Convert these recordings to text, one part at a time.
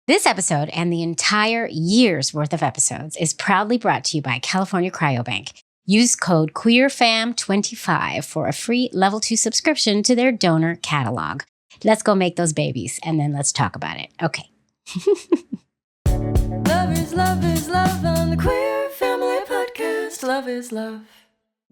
This episode and the entire year's worth of episodes is proudly brought to you by California Cryobank. Use code QueerFam25 for a free level 2 subscription to their donor catalog. Let's go make those babies, and then let's talk about it. Okay. Love is love on the Queer Family Podcast. Love is love.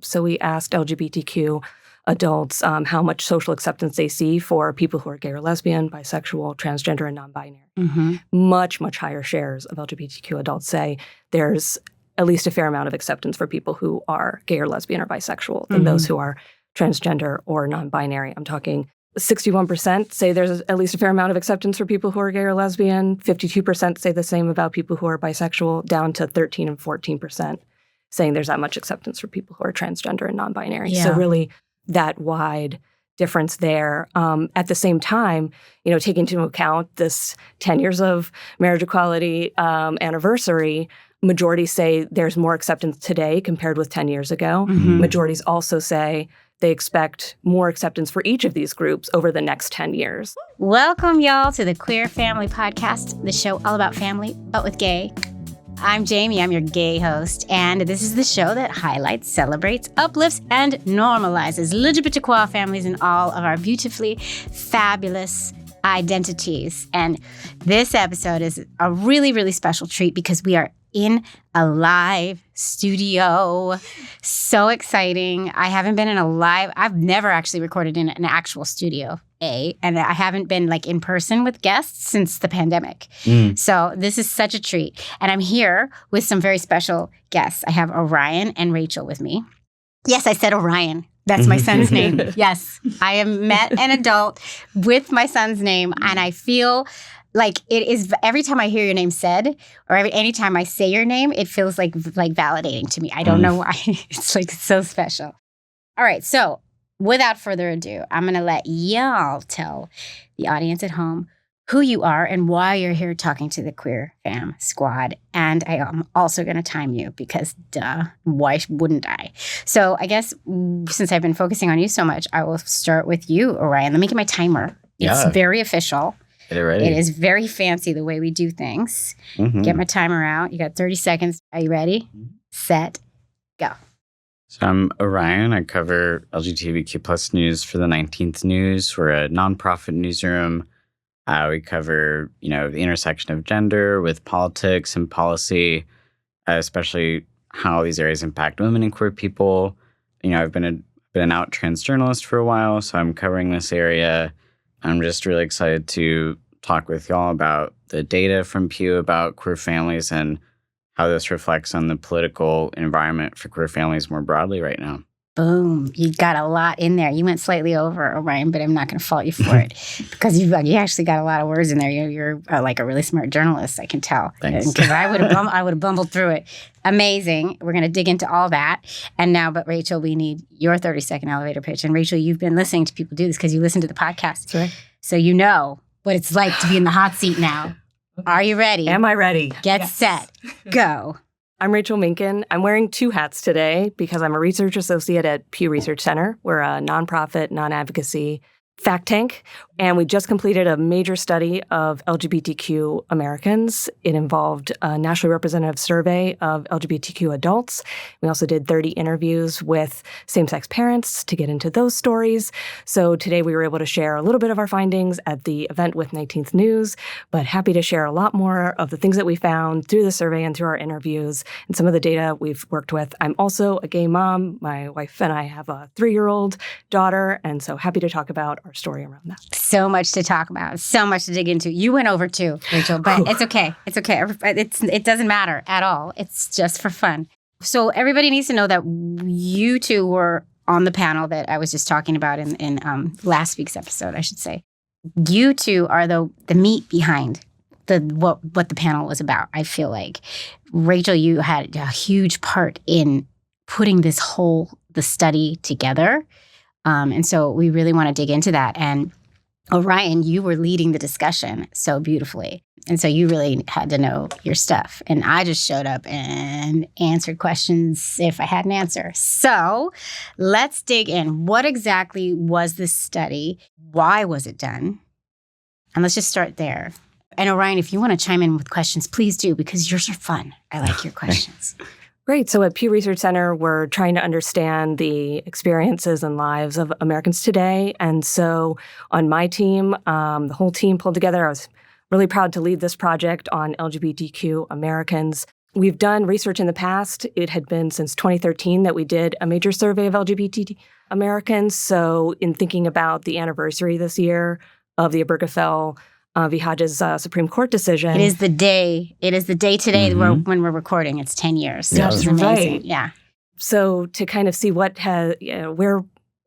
So we asked LGBTQ adults how much social acceptance they see for people who are gay or lesbian, bisexual, transgender, and non-binary. Mm-hmm. Much, much higher shares of LGBTQ adults say there's at least a fair amount of acceptance for people who are gay or lesbian or bisexual than those who are transgender or non-binary. I'm talking 61% say there's at least a fair amount of acceptance for people who are gay or lesbian. 52% say the same about people who are bisexual, down to 13 and 14% saying there's that much acceptance for people who are transgender and non-binary. Yeah. So really that wide difference there. At the same time, taking into account this 10 years of marriage equality anniversary, majorities say there's more acceptance today compared with 10 years ago. Mm-hmm. Majorities also say they expect more acceptance for each of these groups over the next 10 years. Welcome, y'all, to the Queer Family Podcast, the show all about family, but with gay. I'm Jamie, I'm your gay host, and this is the show that highlights, celebrates, uplifts, and normalizes LGBTQ families in all of our beautifully fabulous identities. And this episode is a really, really special treat because we are in a live studio. So exciting. I haven't been in a live, I've never actually recorded in an actual studio, and I haven't been in person with guests since the pandemic. So this is such a treat. And I'm here with some very special guests. I have Orion and Rachel with me. Yes, I said Orion. That's my son's name. Yes, I have met an adult with my son's name, and I feel like it is every time I hear your name said, or any time I say your name, it feels like validating to me. I don't know why. It's so special. All right, so without further ado, I'm going to let y'all tell the audience at home who you are and why you're here talking to the Queer Fam Squad. And I am also going to time you because, duh, why wouldn't I? So I guess since I've been focusing on you so much, I will start with you, Orion. Let me get my timer. It's very official. Get it ready. It is very fancy the way we do things. Get my timer out. You got 30 seconds. Are you ready? Set, go. So I'm Orion. I cover LGBTQ plus news for the 19th News. We're a nonprofit newsroom. We cover, the intersection of gender with politics and policy, especially how these areas impact women and queer people. I've been an out trans journalist for a while, so I'm covering this area. I'm just really excited to talk with y'all about the data from Pew about queer families and how this reflects on the political environment for queer families more broadly right now. Boom. You got a lot in there. You went slightly over, Orion, but I'm not going to fault you for it because you actually got a lot of words in there. You're like a really smart journalist, I can tell. Thanks. Because I would have bumbled through it. Amazing. We're going to dig into all that. And now, but Rachel, we need your 30-second elevator pitch. And Rachel, you've been listening to people do this because you listen to the podcast. That's right. So you know what it's like to be in the hot seat now. Are you ready? Am I ready? Get set. Go. I'm Rachel Minkin. I'm wearing two hats today because I'm a research associate at Pew Research Center. We're a nonprofit, non-advocacy fact tank, and we just completed a major study of LGBTQ Americans. It involved a nationally representative survey of LGBTQ adults. We also did 30 interviews with same-sex parents to get into those stories. So today we were able to share a little bit of our findings at the event with 19th News, but happy to share a lot more of the things that we found through the survey and through our interviews and some of the data we've worked with. I'm also a gay mom. My wife and I have a 3-year-old daughter, and so happy to talk about our story around that. So much to talk about, so much to dig into. You went over too, Rachel, but it's okay. It's okay. It doesn't matter at all. It's just for fun. So everybody needs to know that you two were on the panel that I was just talking about in last week's episode, I should say. You two are the meat behind what the panel was about, I feel like. Rachel, you had a huge part in putting the study together. And so we really want to dig into that. And Orion, you were leading the discussion so beautifully. And so you really had to know your stuff. And I just showed up and answered questions if I had an answer. So let's dig in. What exactly was this study? Why was it done? And let's just start there. And Orion, if you want to chime in with questions, please do, because yours are fun. I like your questions. Great. So at Pew Research Center, we're trying to understand the experiences and lives of Americans today. And so on my team, the whole team pulled together. I was really proud to lead this project on LGBTQ Americans. We've done research in the past. It had been since 2013 that we did a major survey of LGBT Americans. So in thinking about the anniversary this year of the Obergefell v. Hodges Supreme Court decision. It is the day today when we're recording. It's 10 years. Yeah, Which is that's amazing. right. Yeah. So to kind of see what has,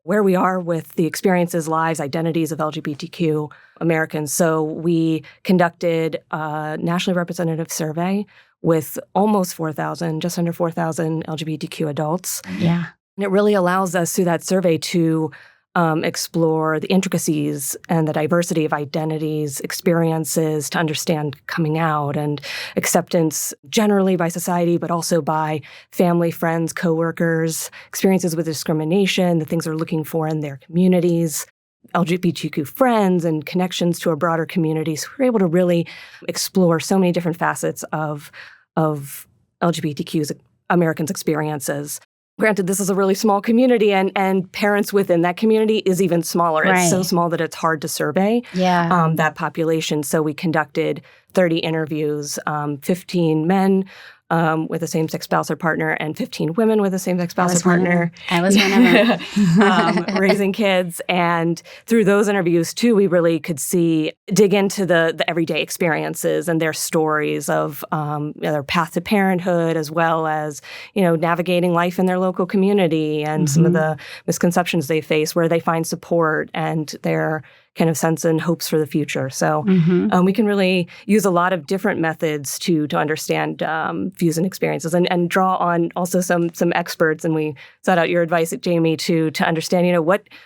where we are with the experiences, lives, identities of LGBTQ Americans. So we conducted a nationally representative survey with almost 4,000, just under 4,000 LGBTQ adults. Yeah. And it really allows us through that survey to explore the intricacies and the diversity of identities, experiences, to understand coming out and acceptance generally by society, but also by family, friends, coworkers, experiences with discrimination, the things they're looking for in their communities, LGBTQ friends and connections to a broader community. So we're able to really explore so many different facets of LGBTQ Americans' experiences. Granted, this is a really small community, and parents within that community is even smaller. Right. It's so small that it's hard to survey that population. So we conducted 30 interviews, 15 men with a same-sex spouse or partner, and 15 women with a same-sex spouse or partner. I was one of them. Raising kids. And through those interviews, too, we really could dig into the everyday experiences and their stories of their path to parenthood, as well as, navigating life in their local community and some of the misconceptions they face, where they find support and their kind of sense and hopes for the future. So we can really use a lot of different methods to understand views and experiences, and draw on also some experts. And we sought out your advice, Jamie, to understand,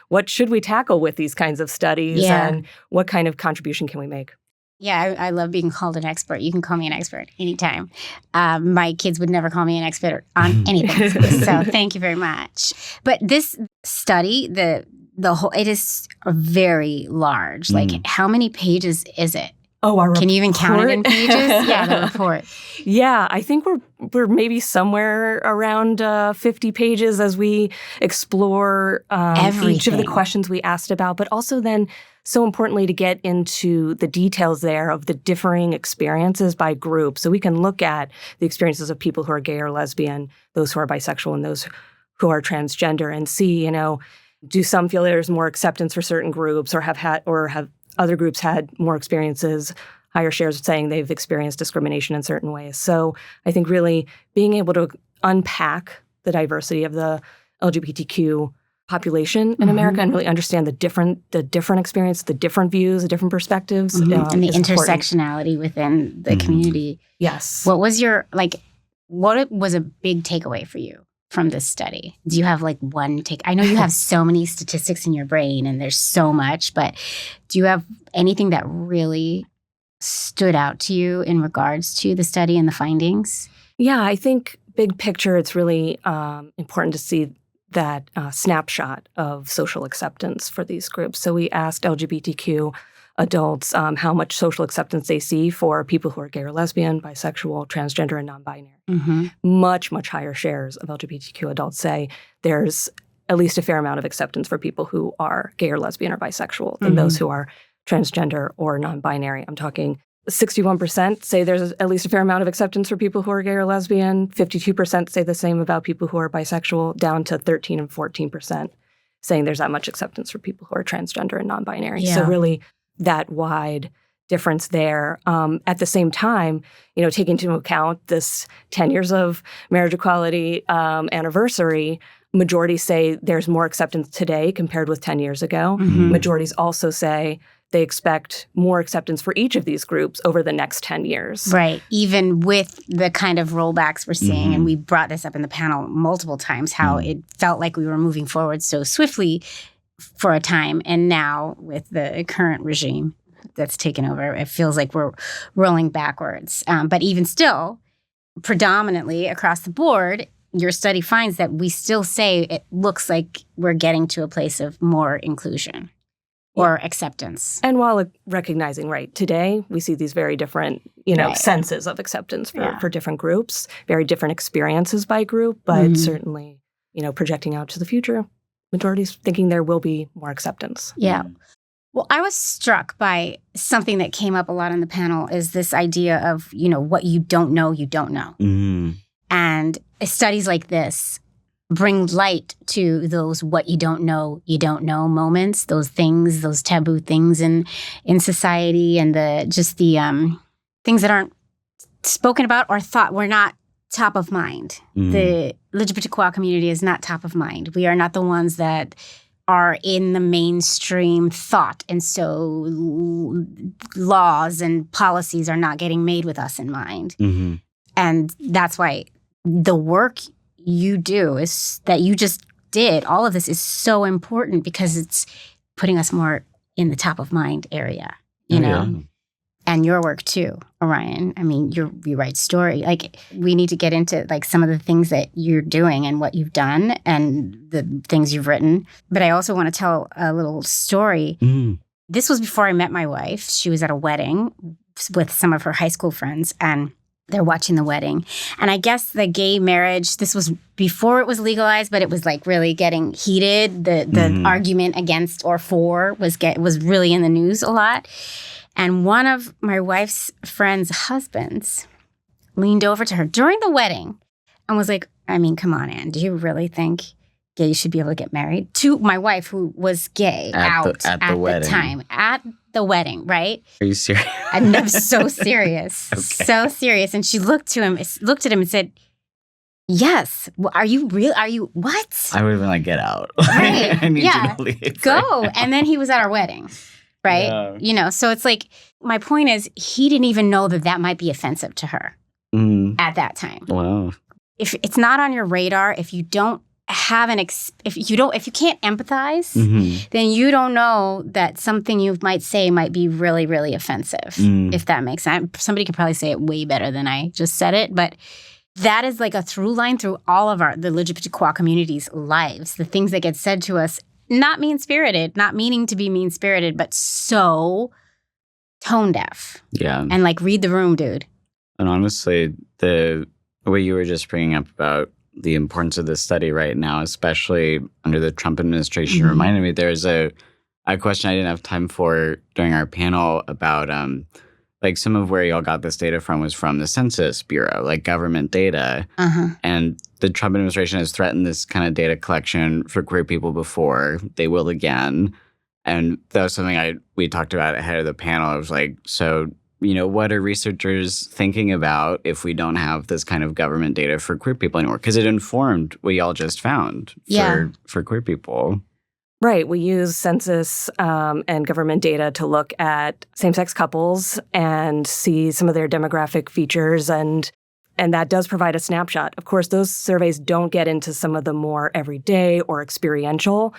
what should we tackle with these kinds of studies, and what kind of contribution can we make? Yeah, I love being called an expert. You can call me an expert anytime. My kids would never call me an expert on anything. So thank you very much. But this study, the whole, it is very large. Like, how many pages is it? Oh, our report? Can you even count it in pages? Yeah, the report. Yeah, I think we're maybe somewhere around 50 pages as we explore each of the questions we asked about, but also then, so importantly, to get into the details there of the differing experiences by group. So we can look at the experiences of people who are gay or lesbian, those who are bisexual, and those who are transgender, and see, do some feel there's more acceptance for certain groups, or have other groups had more experiences, higher shares of saying they've experienced discrimination in certain ways. So I think really being able to unpack the diversity of the LGBTQ population in America and really understand the different experience, the different views, the different perspectives. And the intersectionality within the community. Yes. What was what was a big takeaway for you from this study? Do you have one take? I know you have so many statistics in your brain and there's so much, but do you have anything that really stood out to you in regards to the study and the findings? Yeah, I think big picture, it's really important to see that snapshot of social acceptance for these groups. So we asked LGBTQ adults how much social acceptance they see for people who are gay or lesbian, bisexual, transgender, and non-binary. Much, much higher shares of LGBTQ adults say there's at least a fair amount of acceptance for people who are gay or lesbian or bisexual than those who are transgender or non-binary. I'm talking 61% say there's at least a fair amount of acceptance for people who are gay or lesbian. 52% say the same about people who are bisexual, down to 13 and 14% saying there's that much acceptance for people who are transgender and non-binary. Yeah. So really that wide difference there. At the same time, taking into account this 10 years of marriage equality anniversary, majorities say there's more acceptance today compared with 10 years ago. Majorities also say they expect more acceptance for each of these groups over the next 10 years. Right. Even with the kind of rollbacks we're seeing, and we brought this up in the panel multiple times, how it felt like we were moving forward so swiftly for a time. And now with the current regime that's taken over, it feels like we're rolling backwards. But even still, predominantly across the board, your study finds that we still say it looks like we're getting to a place of more inclusion. or acceptance. And while recognizing, right, today we see these very different, Right. senses of acceptance for different groups, very different experiences by group, but certainly, projecting out to the future, majorities thinking there will be more acceptance. Yeah. Well, I was struck by something that came up a lot on the panel is this idea of, what you don't know, you don't know. Mm-hmm. And studies like this bring light to those what you don't know moments, those things, those taboo things in society, and the things that aren't spoken about or thought were not top of mind. The LGBTQ community is not top of mind. We are not the ones that are in the mainstream thought. And so laws and policies are not getting made with us in mind. Mm-hmm. And that's why the work you do is that you just did, all of this is so important because it's putting us more in the top of mind area, you know? Yeah. And your work too, Orion. I mean, you write story. Like, we need to get into like some of the things that you're doing and what you've done and the things you've written. But I also want to tell a little story. Mm. This was before I met my wife. She was at a wedding with some of her high school friends, and they're watching the wedding. And I guess the gay marriage, this was before it was legalized, but it was like really getting heated. The argument against or for was really in the news a lot. And one of my wife's friend's husbands leaned over to her during the wedding and was like, I mean, come on, Ann, do you really think gays should be able to get married? To my wife, who was gay at the time. At the wedding, right? Are you serious? I'm so serious. Okay. So serious. And she looked at him and said, yes. Are you real? Are you what? I would have been like, get out. Right. I need you to leave. Go. Right now. And then he was at our wedding. Right? Yeah. So it's like, my point is, he didn't even know that might be offensive to her at that time. Wow. If it's not on your radar, if you don't have if you can't empathize, then you don't know that something you might say might be really, really offensive, if that makes sense. Somebody could probably say it way better than I just said it, but that is like a through line through all of the LGBTQ community's lives. The things that get said to us, not mean-spirited, not meaning to be mean-spirited, but so tone deaf. Yeah. And like, read the room, dude. And honestly, the way you were just bringing up about the importance of this study right now, especially under the Trump administration, reminded me there's a question I didn't have time for during our panel about like some of where y'all got this data from was from the Census Bureau, like government data. And the Trump administration has threatened this kind of data collection for queer people before. They will again. And that was something we talked about ahead of the panel. I was like, so, what are researchers thinking about if we don't have this kind of government data for queer people anymore? Because it informed what y'all just found for queer people. Right. We use census and government data to look at same-sex couples and see some of their demographic features, and that does provide a snapshot. Of course, those surveys don't get into some of the more everyday or experiential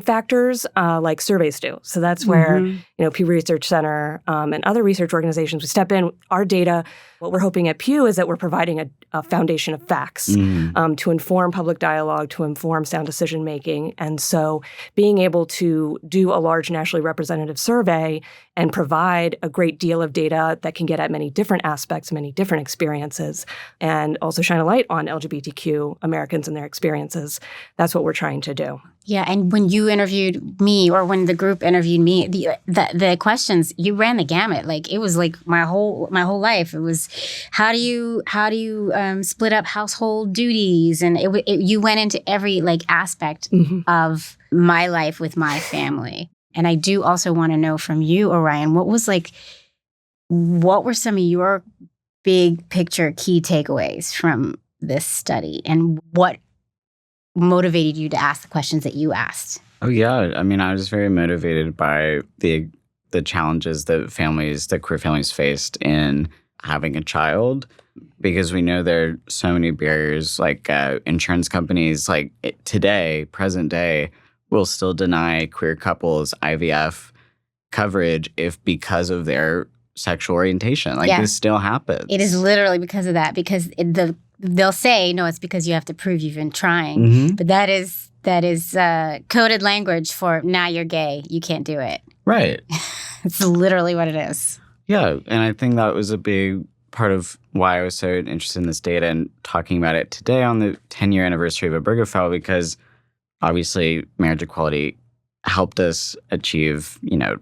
factors like surveys do. So that's where, Pew Research Center and other research organizations, we step in. Our data, what we're hoping at Pew is that we're providing a foundation of facts to inform public dialogue, to inform sound decision-making. And so being able to do a large nationally representative survey and provide a great deal of data that can get at many different aspects, many different experiences, and also shine a light on LGBTQ Americans and their experiences. That's what we're trying to do. Yeah, and when you interviewed me, or when the group interviewed me, the questions, you ran the gamut. Like, it was like my whole life. It was, how do you split up household duties, and you went into every like aspect of my life with my family. And I do also want to know from you, Orion, what were some of your big picture key takeaways from this study, and what motivated you to ask the questions that you asked? Oh, yeah. I mean, I was very motivated by the challenges that queer families faced in having a child, because we know there are so many barriers, like insurance companies, like today, present day, will still deny queer couples IVF coverage because of their sexual orientation. Like, this still happens. It is literally because of that, because they'll say, no, it's because you have to prove you've been trying. But that is that is coded language for now you're gay, you can't do it. Right. It's literally what it is. Yeah, and I think that was a big part of why I was so interested in this data and talking about it today on the 10-year anniversary of Obergefell, because obviously marriage equality helped us achieve,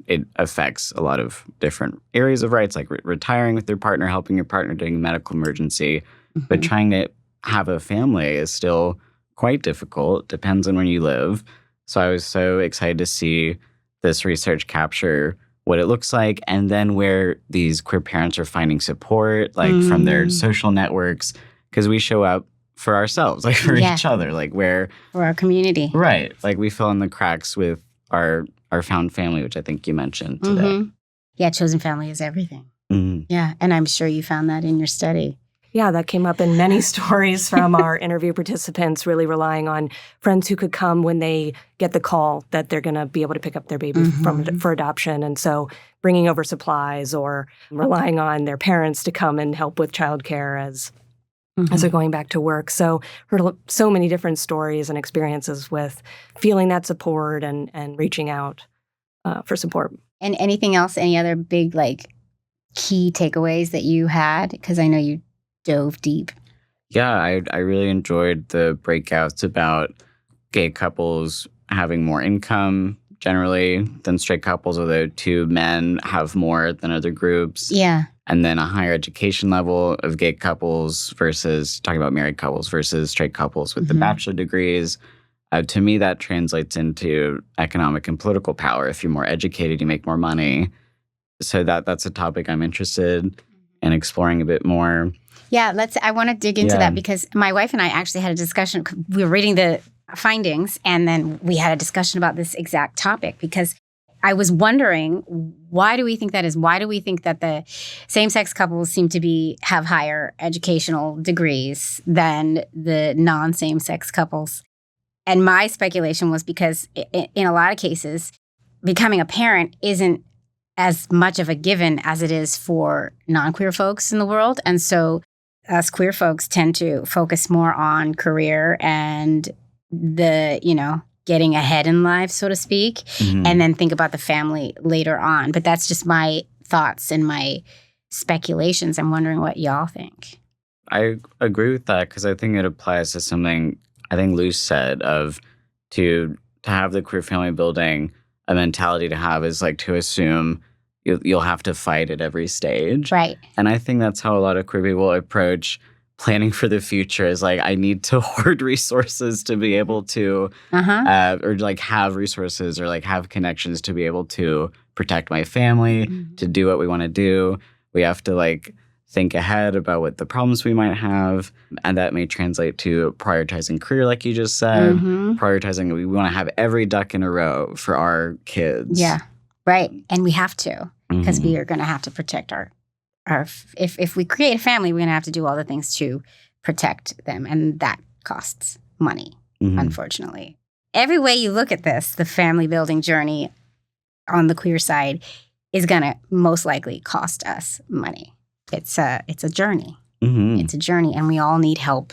it affects a lot of different areas of rights, like retiring with your partner, helping your partner during a medical emergency. Mm-hmm. But trying to have a family is still quite difficult, depends on where you live. So I was so excited to see this research capture what it looks like, and then where these queer parents are finding support, like from their social networks, because we show up for ourselves, like for each other, like where... For our community. Right. Like we fill in the cracks with our found family, which I think you mentioned today. Mm-hmm. Yeah, chosen family is everything. Mm-hmm. Yeah, and I'm sure you found that in your study. Yeah, that came up in many stories from our interview participants, really relying on friends who could come when they get the call that they're going to be able to pick up their baby for adoption. And so bringing over supplies or relying on their parents to come and help with childcare as they're going back to work. So heard so many different stories and experiences with feeling that support and reaching out for support. And anything else, any other big key takeaways that you had? Because I know you dove deep. Yeah, I really enjoyed the breakouts about gay couples having more income generally than straight couples, although two men have more than other groups. Yeah. And then a higher education level of gay couples versus talking about married couples versus straight couples with the bachelor degrees. To me, that translates into economic and political power. If you're more educated, you make more money. So that's a topic I'm interested in exploring a bit more. Yeah, I want to dig into that because my wife and I actually had a discussion. We were reading the findings and then we had a discussion about this exact topic because I was wondering, why do we think that is? Why do we think that the same-sex couples seem to have higher educational degrees than the non-same-sex couples? And my speculation was because in a lot of cases, becoming a parent isn't as much of a given as it is for non-queer folks in the world. And so us queer folks tend to focus more on career and the, getting ahead in life, so to speak, and then think about the family later on. But that's just my thoughts and my speculations. I'm wondering what y'all think. I agree with that because I think it applies to something I think Luce said of to have the queer family building, a mentality to have is to assume you'll have to fight at every stage. Right. And I think that's how a lot of queer people approach planning for the future is I need to hoard resources to be able to, or have resources or have connections to be able to protect my family, to do what we want to do. We have to think ahead about what the problems we might have. And that may translate to prioritizing career, like you just said, prioritizing, we want to have every duck in a row for our kids. Yeah, right. And we have to, because we are going to have to protect our if we create a family, we're going to have to do all the things to protect them. And that costs money, unfortunately. Every way you look at this, the family building journey on the queer side is going to most likely cost us money. It's a journey. It's a journey, and we all need help.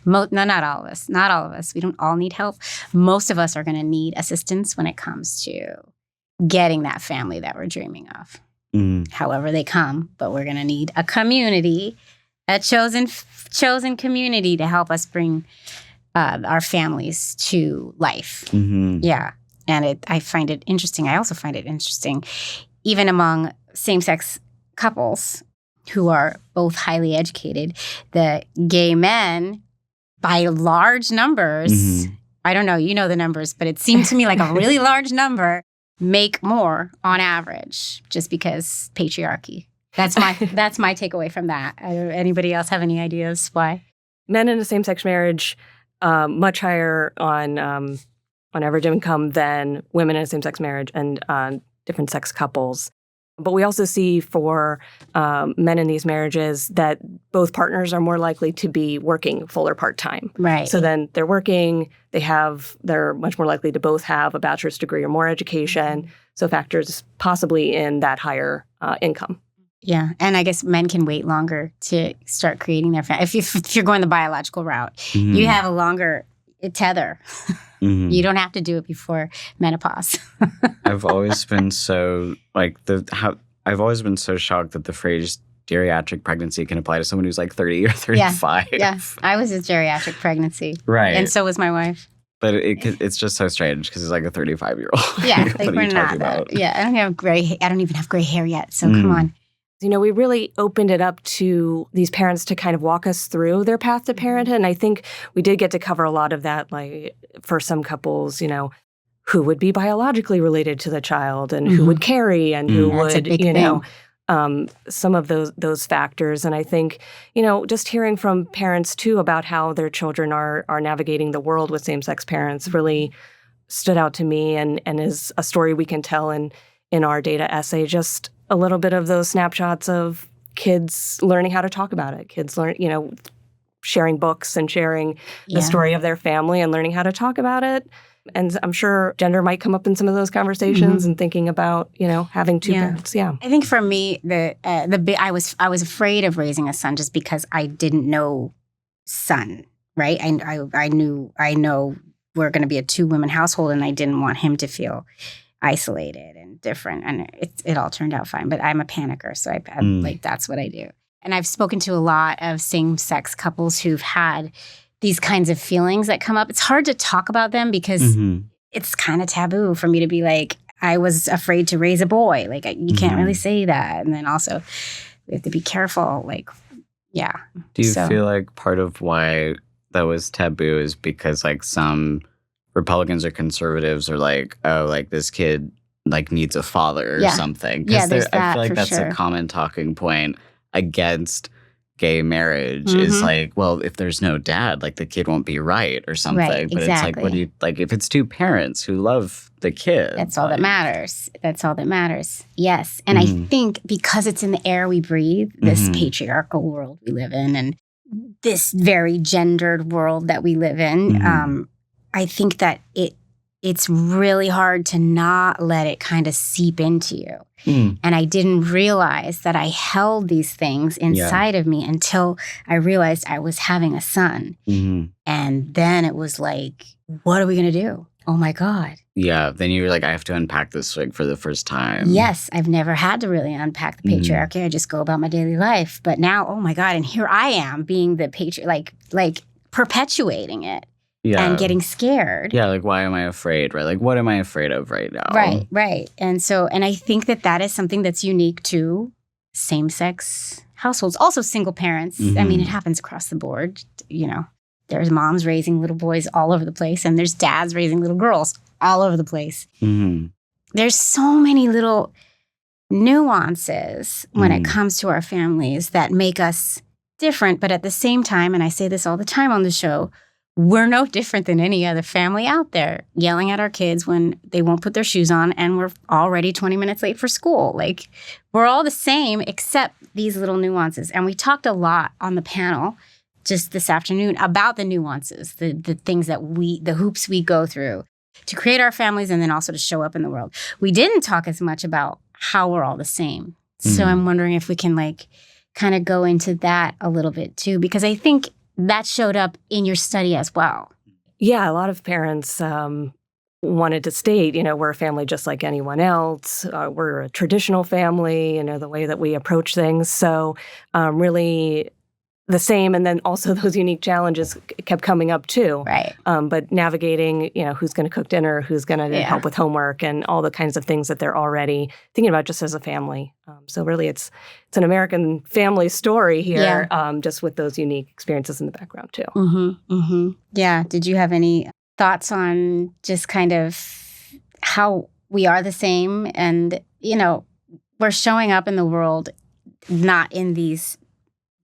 Not all of us. Not all of us. We don't all need help. Most of us are going to need assistance when it comes to getting that family that we're dreaming of. However they come, but we're going to need a community, a chosen community to help us bring our families to life. Yeah. And I find it interesting. I also find it interesting, even among same-sex couples who are both highly educated, the gay men, by large numbers, I don't know, you know the numbers, but it seemed to me like a really large number, make more on average just because patriarchy. That's my takeaway from that. Anybody else have any ideas why? Men in a same-sex marriage much higher on average income than women in a same-sex marriage and different sex couples. But we also see for men in these marriages that both partners are more likely to be working full or part-time. Right. So then they're working, they're much more likely to both have a bachelor's degree or more education. So factors possibly in that higher income. Yeah. And I guess men can wait longer to start creating their family. If you're going the biological route, you have a longer tether. You don't have to do it before menopause. I've always been so I've always been so shocked that the phrase geriatric pregnancy can apply to someone who's like 30 or 35. Yeah, I was a geriatric pregnancy. Right. And so was my wife. But it's just so strange because it's like a 35-year-old. Yeah, What like are we're you talking not. about? Yeah, I don't even have gray hair yet. So come on. We really opened it up to these parents to kind of walk us through their path to parenthood. And I think we did get to cover a lot of that, like for some couples, who would be biologically related to the child and who would carry and who That's a would, big thing. some of those factors. And I think, just hearing from parents too about how their children are navigating the world with same-sex parents really stood out to me and is a story we can tell in our data essay. Just a little bit of those snapshots of kids learning how to talk about it. Kids learn, sharing books and sharing the story of their family and learning how to talk about it. And I'm sure gender might come up in some of those conversations and thinking about, having two parents. Yeah. I think for me, I was afraid of raising a son just because I didn't know son, right? I know we're going to be a 2-women household, and I didn't want him to feel isolated and different. And it all turned out fine. But I'm a panicker, so that's what I do. And I've spoken to a lot of same-sex couples who've had these kinds of feelings that come up. It's hard to talk about them because it's kind of taboo for me to be like, I was afraid to raise a boy. Like, you can't really say that. And then also, we have to be careful. Like, yeah. Do you feel like part of why that was taboo is because, like, some Republicans or conservatives are like, oh, like, this kid, like, needs a father or something? Yeah, there's I feel like for that's sure. a common talking point against gay marriage is like, well, if there's no dad, like, the kid won't be right or something. Right, but it's like, what do you, like, if it's two parents who love the kid. That's all that matters. That's all that matters. Yes. And I think because it's in the air we breathe, this patriarchal world we live in and this very gendered world that we live in, I think that it's really hard to not let it kind of seep into you. And I didn't realize that I held these things inside of me until I realized I was having a son. And then it was like, what are we going to do? Oh my God. Yeah. Then you were like, I have to unpack this like for the first time. Yes. I've never had to really unpack the patriarchy. I just go about my daily life. But now, oh my God. And here I am being the like perpetuating it. Yeah. And getting scared. Yeah, like, why am I afraid, right? Like, what am I afraid of right now? Right. And I think that is something that's unique to same-sex households. Also single parents. I mean, it happens across the board. There's moms raising little boys all over the place, and there's dads raising little girls all over the place. There's so many little nuances when it comes to our families that make us different. But at the same time, and I say this all the time on the show, we're no different than any other family out there yelling at our kids when they won't put their shoes on and we're already 20 minutes late for school. Like, we're all the same except these little nuances. And we talked a lot on the panel just this afternoon about the nuances, the things that the hoops we go through to create our families and then also to show up in the world. We didn't talk as much about how we're all the same. So I'm wondering if we can like kind of go into that a little bit too, because I think that showed up in your study as well. Yeah, a lot of parents wanted to state, we're a family just like anyone else. We're a traditional family, the way that we approach things. So really the same. And then also those unique challenges kept coming up too. Right. But navigating, who's going to cook dinner, who's going to help with homework and all the kinds of things that they're already thinking about just as a family. So really it's an American family story here, just with those unique experiences in the background too. Yeah. Did you have any thoughts on just kind of how we are the same and, we're showing up in the world not in these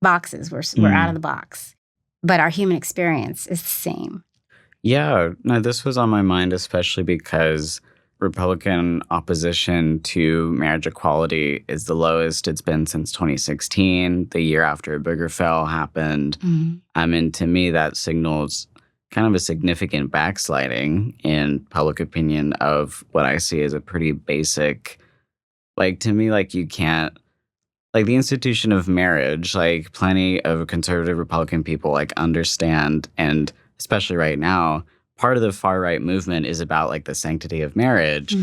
boxes. We're out of the box, but our human experience is the same. Yeah, no, this was on my mind, especially because Republican opposition to marriage equality is the lowest it's been since 2016, the year after Obergefell happened. And to me, that signals kind of a significant backsliding in public opinion of what I see as a pretty basic, like, to me, like, you can't, like, the institution of marriage, like, plenty of conservative Republican people, like, understand and especially right now, part of the far right movement is about like the sanctity of marriage,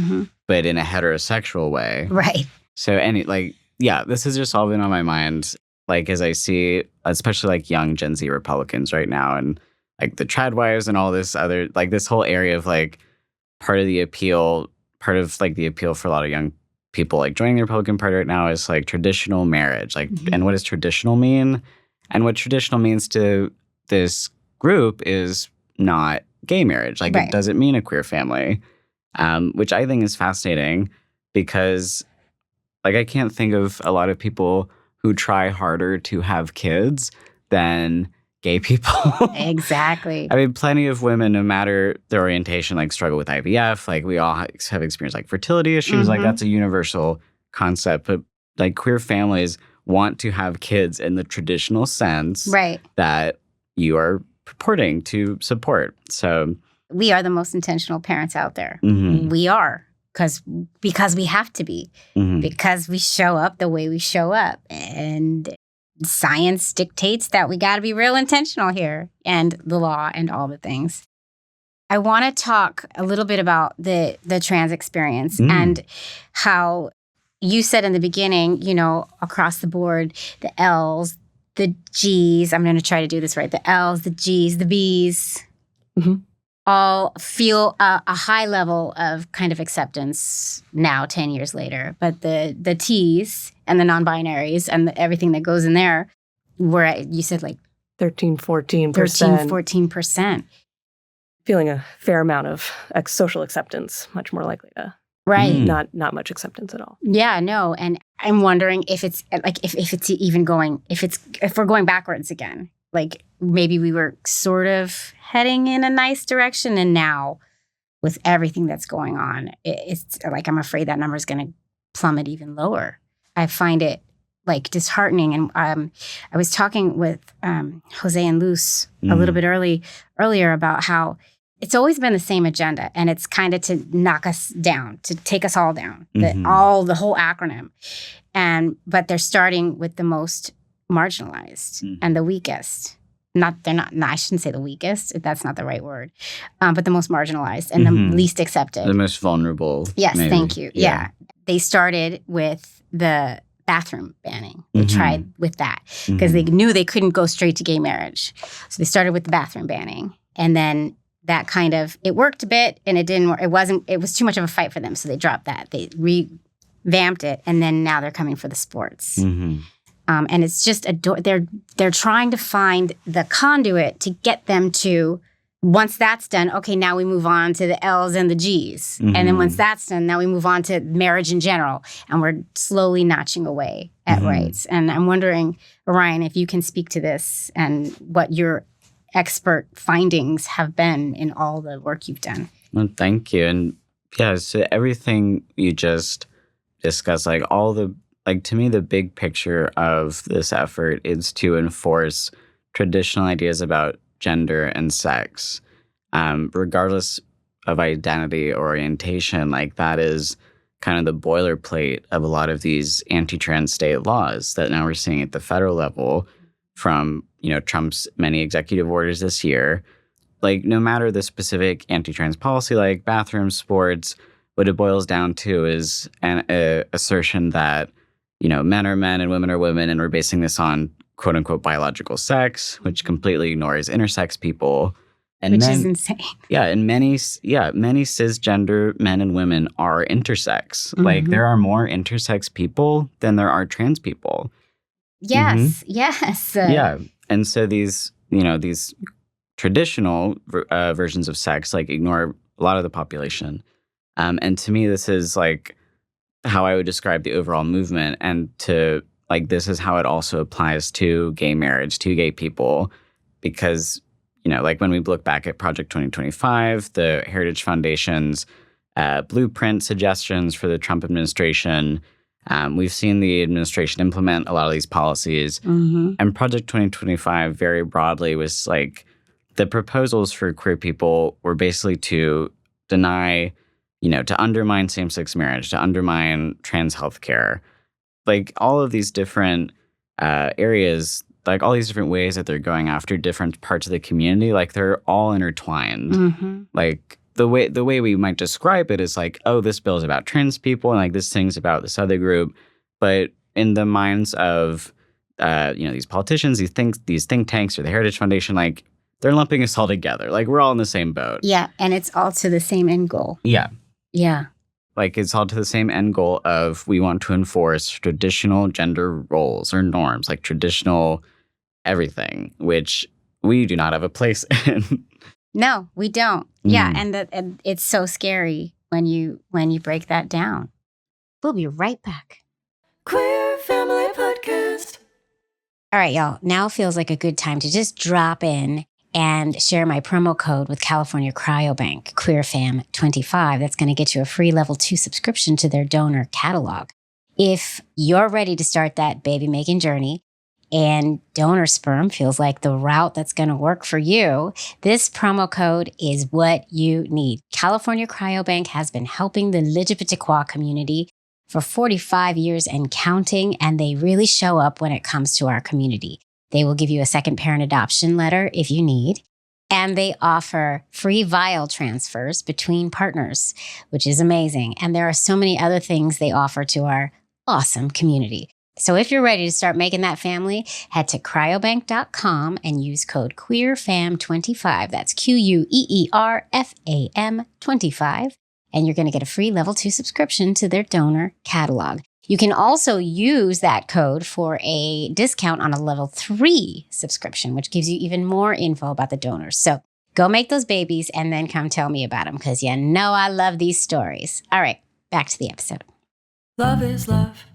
but in a heterosexual way. Right. So this has just all been on my mind. Like as I see, especially like young Gen Z Republicans right now, and like the trad wives and all this other, like this whole area of like part of the appeal for a lot of young people like joining the Republican Party right now is like traditional marriage. Like, and what does traditional mean? And what traditional means to this group is not gay marriage. Like it doesn't mean a queer family, which I think is fascinating because like I can't think of a lot of people who try harder to have kids than gay people. Exactly. I mean, plenty of women, no matter their orientation, like struggle with IVF. Like we all have experienced like fertility issues. Like that's a universal concept. But like queer families want to have kids in the traditional sense that you are purporting to support. So we are the most intentional parents out there. We are. Because we have to be, because we show up the way we show up. And science dictates that we got to be real intentional here, and the law and all the things. I want to talk a little bit about the trans experience and how you said in the beginning, you know, across the board, the L's, the G's, I'm going to try to do this right, the L's, the G's, the B's, all feel a high level of kind of acceptance now, 10 years later. But the T's and the non-binaries and everything that goes in there were at, you said like 13-14%. 13-14%. Feeling a fair amount of social acceptance, much more likely to not much acceptance at all. Yeah, no. And I'm wondering if it's like if it's even going, if we're going backwards again. Like maybe we were sort of heading in a nice direction, and now with everything that's going on, it's like I'm afraid that number is going to plummet even lower. I find it like disheartening. And I was talking with Jose and Luz a little bit earlier about how it's always been the same agenda, and it's kind of to knock us down, to take us all down, the whole acronym. But they're starting with the most marginalized and the weakest. I shouldn't say the weakest. That's not the right word. But the most marginalized and the least accepted. The most vulnerable. Yes, maybe. Thank you. Yeah. They started with the bathroom banning. They tried with that because they knew they couldn't go straight to gay marriage. So they started with the bathroom banning. And then that kind of, it worked a bit and it didn't work. It was too much of a fight for them. So they dropped that. They revamped it. And then now they're coming for the sports. And it's just they're trying to find the conduit to get them to, once that's done, okay, now we move on to the L's and the G's. And then once that's done, now we move on to marriage in general. And we're slowly notching away at rights. And I'm wondering, Orion, if you can speak to this and what your expert findings have been in all the work you've done. Well, thank you. And yeah, so everything you just discussed, to me, the big picture of this effort is to enforce traditional ideas about gender and sex, regardless of identity or orientation. Like that is kind of the boilerplate of a lot of these anti-trans state laws that now we're seeing at the federal level from, Trump's many executive orders this year. Like no matter the specific anti-trans policy, like bathrooms, sports, what it boils down to is an assertion that men are men and women are women, and we're basing this on quote unquote biological sex, which completely ignores intersex people. Which is insane. Yeah, and many cisgender men and women are intersex. Like there are more intersex people than there are trans people. Yes, yes. Yeah, and so these traditional versions of sex like ignore a lot of the population. And to me, this is like how I would describe the overall movement, and this is how it also applies to gay marriage, to gay people, because, when we look back at Project 2025, the Heritage Foundation's blueprint suggestions for the Trump administration, we've seen the administration implement a lot of these policies. And Project 2025 very broadly was like, the proposals for queer people were basically to deny, to undermine same-sex marriage, to undermine trans healthcare, like all of these different areas. like all these different ways that they're going after different parts of the community, like they're all intertwined. Mm-hmm. Like the way we might describe it is like, oh, this bill is about trans people and like this thing's about this other group. But in the minds of, these politicians, these think tanks or the Heritage Foundation, like they're lumping us all together. Like we're all in the same boat. Yeah. And it's all to the same end goal. Yeah. Yeah. Like it's all to the same end goal of we want to enforce traditional gender roles or norms, like traditional everything, which we do not have a place in. No, we don't. Yeah. And it's so scary when you break that down. We'll be right back. Queer Family Podcast. All right, y'all. Now feels like a good time to just drop in and share my promo code with California Cryobank, QueerFam25. That's going to get you a free level 2 subscription to their donor catalog. If you're ready to start that baby-making journey and donor sperm feels like the route that's going to work for you, this promo code is what you need. California Cryobank has been helping the LGBTQ community for 45 years and counting, and they really show up when it comes to our community. They will give you a second parent adoption letter if you need, and they offer free vial transfers between partners, which is amazing. And there are so many other things they offer to our awesome community. So if you're ready to start making that family, head to cryobank.com and use code QueerFam25. That's QueerFam25. And you're going to get a free level 2 subscription to their donor catalog. You can also use that code for a discount on a level 3 subscription, which gives you even more info about the donors. So go make those babies and then come tell me about them, because you know I love these stories. All right, back to the episode. Love is love.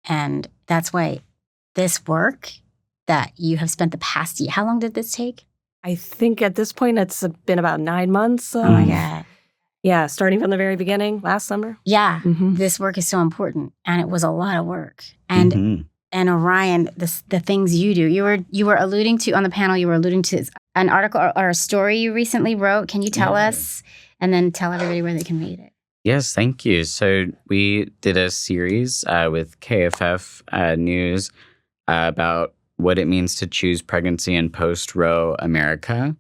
And that's why this work that you have spent the past year, how long did this take? I think at this point it's been about 9 months. Oh my God. Yeah, starting from the very beginning, last summer. Yeah, Mm-hmm. this work is so important, and it was a lot of work. And and Orion, the things you do, you were alluding to on the panel. You were alluding to an article or a story you recently wrote. Can you tell us, and then tell everybody where they can read it? Yes, thank you. So we did a series with KFF News about what it means to choose pregnancy in post-Roe America.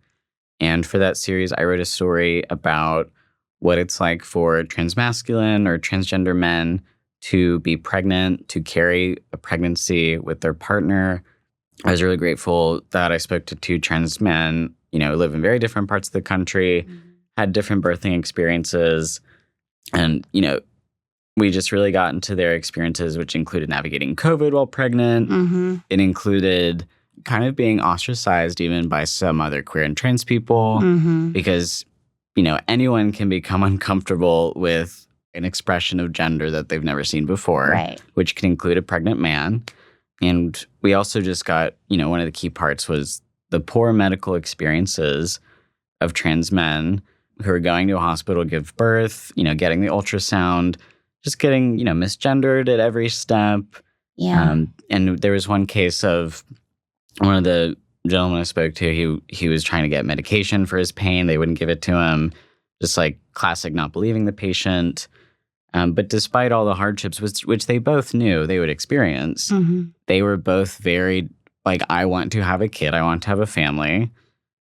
And for that series, I wrote a story about what it's like for transmasculine or transgender men to be pregnant, to carry a pregnancy with their partner. I was really grateful that I spoke to 2 trans men, who live in very different parts of the country, had different birthing experiences. And, we just really got into their experiences, which included navigating COVID while pregnant. Mm-hmm. It included kind of being ostracized even by some other queer and trans people because anyone can become uncomfortable with an expression of gender that they've never seen before, Right. which can include a pregnant man. And we also just got, one of the key parts was the poor medical experiences of trans men who are going to a hospital to give birth, getting the ultrasound, just getting, misgendered at every step. Yeah. And there was one case of one of the gentleman I spoke to, he was trying to get medication for his pain. They wouldn't give it to him. Just like classic not believing the patient. But despite all the hardships, which they both knew they would experience, they were both very like, I want to have a kid. I want to have a family.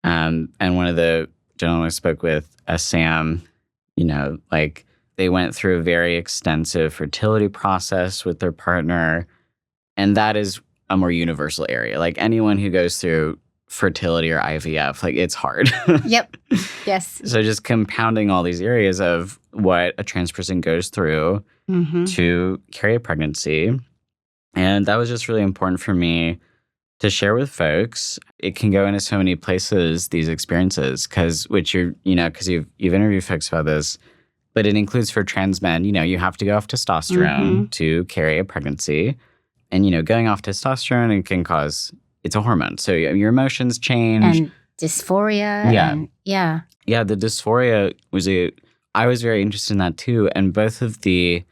And one of the gentlemen I spoke with, Sam, they went through a very extensive fertility process with their partner. And that is a more universal area. Like anyone who goes through fertility or IVF, like it's hard. Yep. Yes. So just compounding all these areas of what a trans person goes through to carry a pregnancy. And that was just really important for me to share with folks. It can go into so many places, these experiences, because you've interviewed folks about this, but it includes for trans men, you have to go off testosterone to carry a pregnancy. And, going off testosterone, it can cause, it's a hormone. So your emotions change. And dysphoria. Yeah. Yeah, the dysphoria I was very interested in that too. And both of the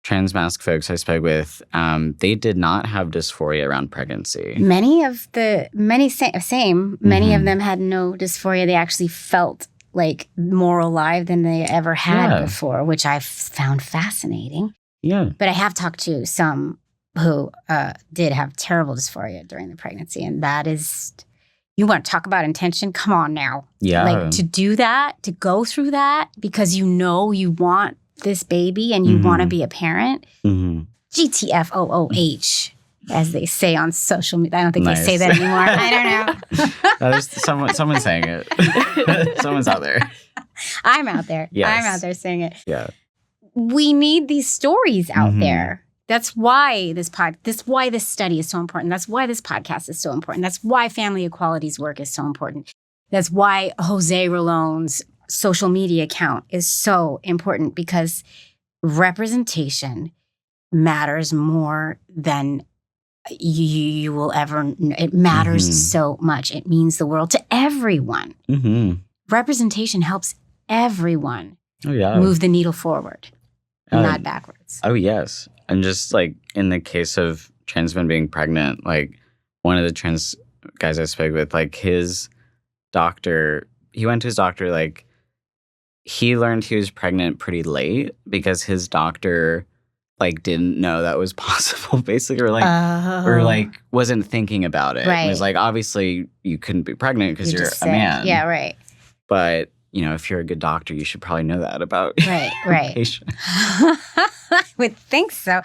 transmasc folks I spoke with, they did not have dysphoria around pregnancy. Many of them had no dysphoria. They actually felt like more alive than they ever had before, which I found fascinating. Yeah. But I have talked to some who did have terrible dysphoria during the pregnancy. And that is, you want to talk about intention? Come on now. Yeah. Like to do that, to go through that because you know you want this baby and you want to be a parent. GTFOOH, as they say on social media. I don't think they say that anymore. I don't know. That is someone's saying it. Someone's out there. I'm out there. Yes. I'm out there saying it. Yeah. We need these stories out there. That's why this study is so important. That's why this podcast is so important. That's why Family Equality's work is so important. That's why Jose Rolon's social media account is so important because representation matters more than you will ever. It matters so much. It means the world to everyone. Representation helps everyone move the needle forward, not backwards. Oh, yes. And just like in the case of trans men being pregnant, like one of the trans guys I spoke with, like his doctor, he went to his doctor, like he learned he was pregnant pretty late because his doctor like didn't know that was possible, basically, or like wasn't thinking about it. Right. It was like, obviously you couldn't be pregnant because you're a man. Yeah, right. But if you're a good doctor, you should probably know that about right. patient. I would think so,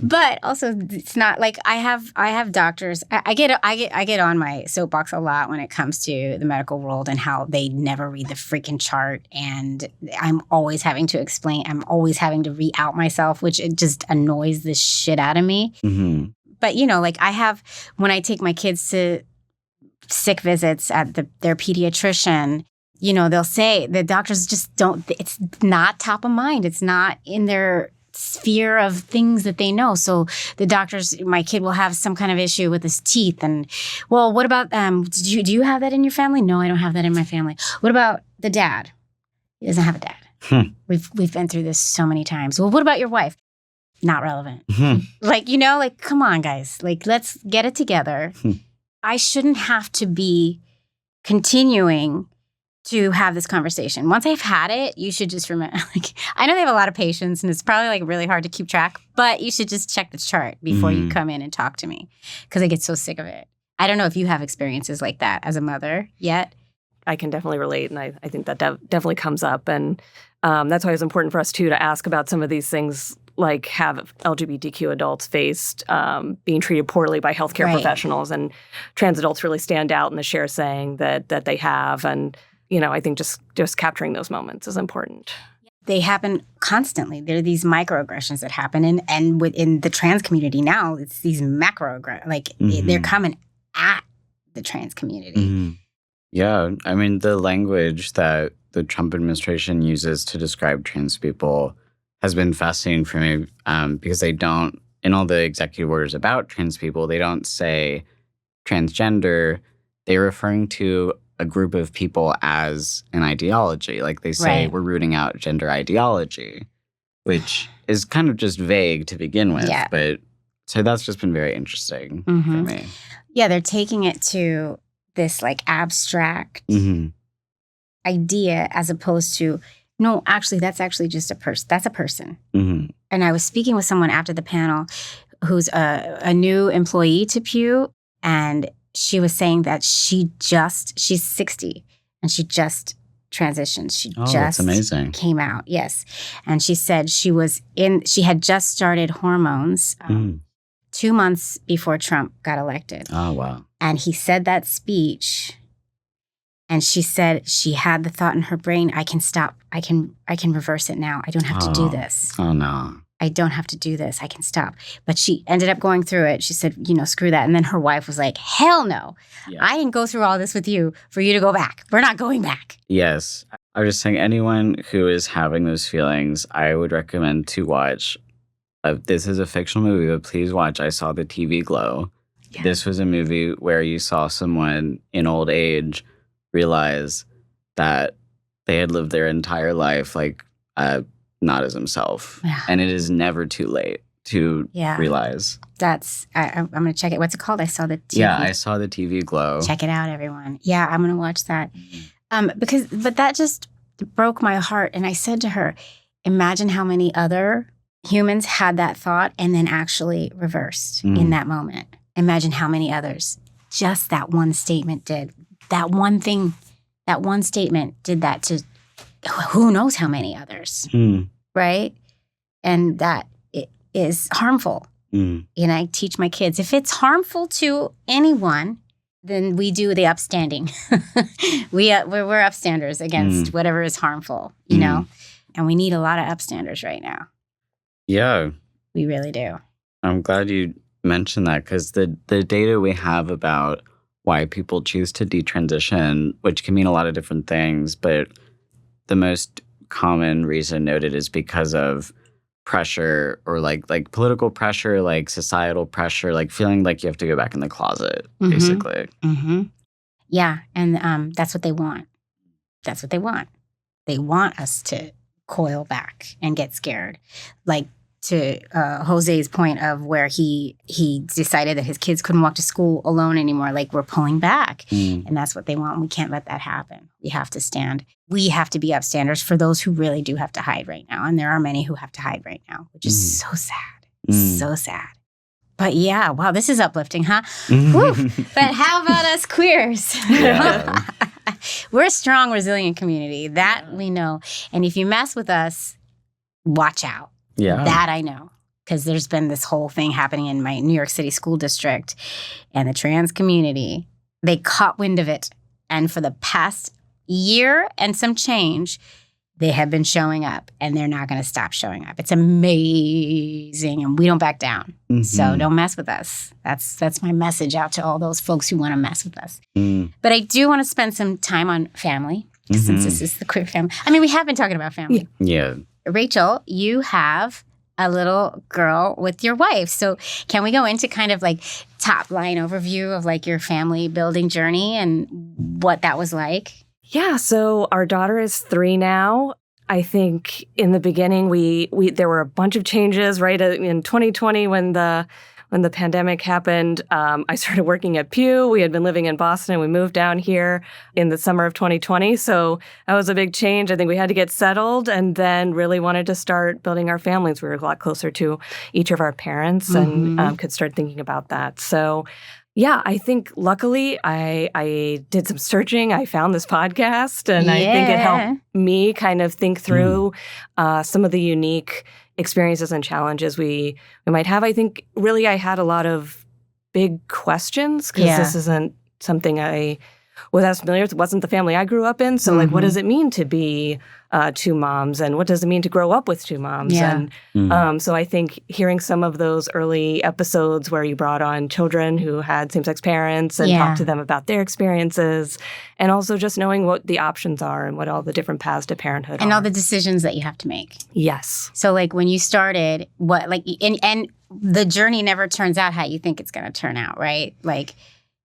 but also it's not like I have doctors. I get on my soapbox a lot when it comes to the medical world and how they never read the freaking chart, and I'm always having to explain. I'm always having to re-out myself, which it just annoys the shit out of me. But like when I take my kids to sick visits at their pediatrician. They'll say the doctors just don't, it's not top of mind. It's not in their sphere of things that they know. So the doctors, my kid will have some kind of issue with his teeth. And, well, what about, do you have that in your family? No, I don't have that in my family. What about the dad? He doesn't have a dad. We've been through this so many times. Well, what about your wife? Not relevant. Like, come on, guys. Like, let's get it together. I shouldn't have to be continuing to have this conversation. Once I've had it, you should just remember, I know they have a lot of patience and it's probably really hard to keep track, but you should just check the chart before you come in and talk to me because I get so sick of it. I don't know if you have experiences like that as a mother yet. I can definitely relate, and I think that definitely comes up. And that's why it's important for us, too, to ask about some of these things, like have LGBTQ adults faced being treated poorly by healthcare professionals, and trans adults really stand out in the share saying that they have. And I think just capturing those moments is important. They happen constantly. There are these microaggressions that happen. And within the trans community now, it's these macroaggressions. They're coming at the trans community. Yeah. I mean, the language that the Trump administration uses to describe trans people has been fascinating for me because they don't, in all the executive orders about trans people, they don't say transgender. They're referring to a group of people as an ideology. Like they say, we're rooting out gender ideology, which is kind of just vague to begin with. Yeah. But so that's just been very interesting for me. Yeah, they're taking it to this abstract idea as opposed to, no, actually, that's actually just a person. That's a person. And I was speaking with someone after the panel who's a new employee to Pew, and she was saying that she's 60 and she just transitioned. She that's amazing. Came out. Yes. And she said she had just started hormones 2 months before Trump got elected. Oh, wow. And he said that speech, and she said she had the thought in her brain, I can stop. I can reverse it now. I don't have to do this. Oh, no. I don't have to do this. I can stop. But she ended up going through it. She said, screw that. And then her wife was like, hell no. Yeah. I didn't go through all this with you for you to go back. We're not going back. Yes. I was just saying, anyone who is having those feelings, I would recommend to watch. This is a fictional movie, but please watch I Saw the TV Glow. Yeah. This was a movie where you saw someone in old age realize that they had lived their entire life not as himself. Yeah. And it is never too late to realize. I'm going to check it. What's it called? I Saw the TV. Yeah, I Saw the TV Glow. Check it out, everyone. Yeah, I'm going to watch that. But that just broke my heart. And I said to her, imagine how many other humans had that thought and then actually reversed in that moment. Imagine how many others just that one statement did. That one thing, that one statement did that to who knows how many others, right? And that it is harmful. And I teach my kids, if it's harmful to anyone, then we do the upstanding. we're upstanders against whatever is harmful, you know? And we need a lot of upstanders right now. Yeah. We really do. I'm glad you mentioned that, because the data we have about why people choose to detransition, which can mean a lot of different things, but the most common reason noted is because of pressure, or like political pressure, like societal pressure, like feeling like you have to go back in the closet, basically. Yeah, and that's what they want. That's what they want. They want us to coil back and get scared. Like to Jose's point of where he decided that his kids couldn't walk to school alone anymore. Like, we're pulling back. And that's what they want. We can't let that happen. We have to stand. We have to be upstanders for those who really do have to hide right now. And there are many who have to hide right now, which is so sad. So sad. But yeah, wow, this is uplifting, huh? Woo. But how about us queers? Yeah. We're a strong, resilient community. That we know. And if you mess with us, watch out. Yeah. That I know. Because there's been this whole thing happening in my New York City school district, and the trans community, they caught wind of it. And for the past year and some change, they have been showing up, and they're not going to stop showing up. It's amazing, and we don't back down. So don't mess with us. That's my message out to all those folks who want to mess with us. But I do want to spend some time on family, since this is the queer family. I mean, we have been talking about family. Yeah. Rachel, you have a little girl with your wife. So can we go into kind of like top line overview of like your family building journey and what that was like? Yeah, so our daughter is 3 now. I think in the beginning, we there were a bunch of changes, right? In 2020, when the pandemic happened, I started working at Pew. We had been living in Boston, and we moved down here in the summer of 2020. So that was a big change. I think we had to get settled, and then really wanted to start building our families. We were a lot closer to each of our parents, and could start thinking about that. So yeah, I think luckily I did some searching. I found this podcast, and I think it helped me kind of think through some of the unique experiences and challenges we might have. I think really I had a lot of big questions, because this isn't something I was as familiar with. It wasn't the family I grew up in. So like, what does it mean to be 2 moms, and what does it mean to grow up with 2 moms? And so I think hearing some of those early episodes where you brought on children who had same-sex parents and talked to them about their experiences, and also just knowing what the options are and what all the different paths to parenthood and are. all the decisions that you have to make. Yes. So like when you started, what like and the journey never turns out how you think it's going to turn out, right? Like,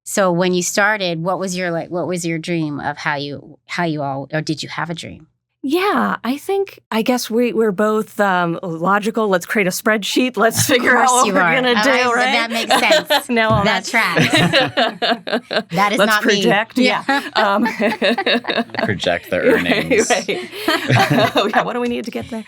so when you started, what was your dream of how you all, or did you have a dream? Yeah, I guess we're both logical. Let's create a spreadsheet. Let's figure out what we're going to do, right? That makes sense. No, that's right. That is Let's not project, me. Yeah. Project the earnings. Right. Yeah, what do we need to get there?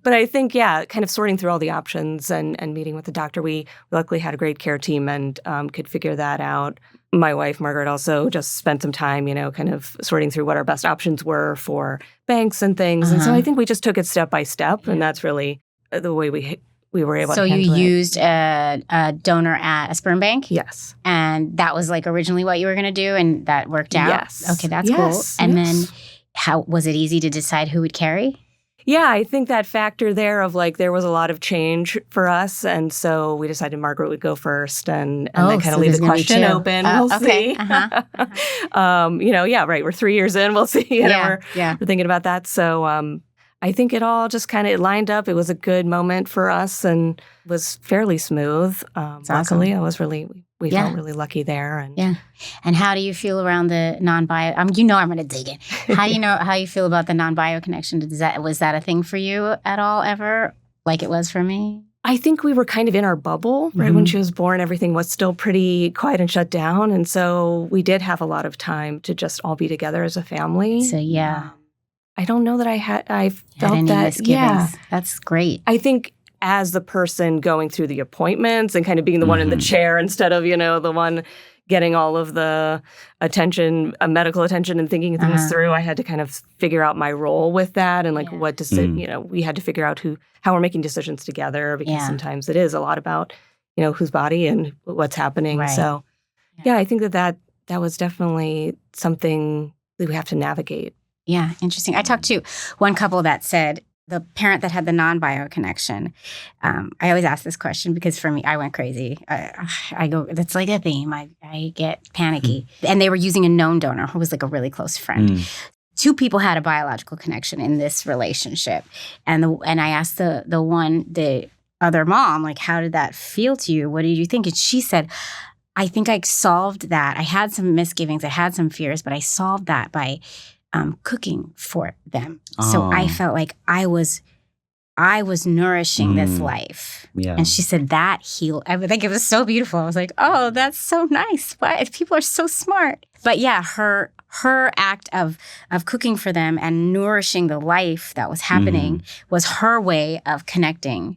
But I think, kind of sorting through all the options and meeting with the doctor. We luckily had a great care team and could figure that out. My wife, Margaret, also just spent some time, kind of sorting through what our best options were for banks and things. And so I think we just took it step by step, and that's really the way we were able to handle it. So you used a donor at a sperm bank? Yes. And that was like originally what you were going to do, and that worked out? Yes. Okay, that's cool. And then how was it easy to decide who would carry? Yeah, I think that factor there of like there was a lot of change for us, and so we decided Margaret would go first, and then kind of leave the question open. We'll see. Right. We're 3 years in. We'll see. We're thinking about that. So I think it all just kind of lined up. It was a good moment for us, and was fairly smooth. Luckily, awesome. We felt really lucky there. And how do you feel around the non-bio? I'm going to dig in. How do you know how you feel about the non-bio connection? Was that a thing for you at all ever, like it was for me? I think we were kind of in our bubble, right? When she was born, everything was still pretty quiet and shut down. And so we did have a lot of time to just all be together as a family. So, I don't know that I felt any that. misgivings. That's great. I think as the person going through the appointments and kind of being the one in the chair instead of, the one getting all of the attention, medical attention and thinking things through, I had to kind of figure out my role with that and what we had to figure out how we're making decisions together because sometimes it is a lot about, whose body and what's happening. Right. So, I think that was definitely something that we have to navigate. Yeah, interesting. I talked to one couple that said the parent that had the non-bio connection. I always ask this question because for me, I went crazy. I go, that's like a theme. I get panicky. And they were using a known donor who was like a really close friend. Two people had a biological connection in this relationship. And I asked the other mom, like, how did that feel to you? What did you think? And she said, I think I solved that. I had some misgivings. I had some fears, but I solved that by cooking for them. So I felt like I was nourishing this life. Yeah. And she said that healed. I think it was so beautiful. I was like, oh, that's so nice. Why? People are so smart. But yeah, her act of cooking for them and nourishing the life that was happening was her way of connecting,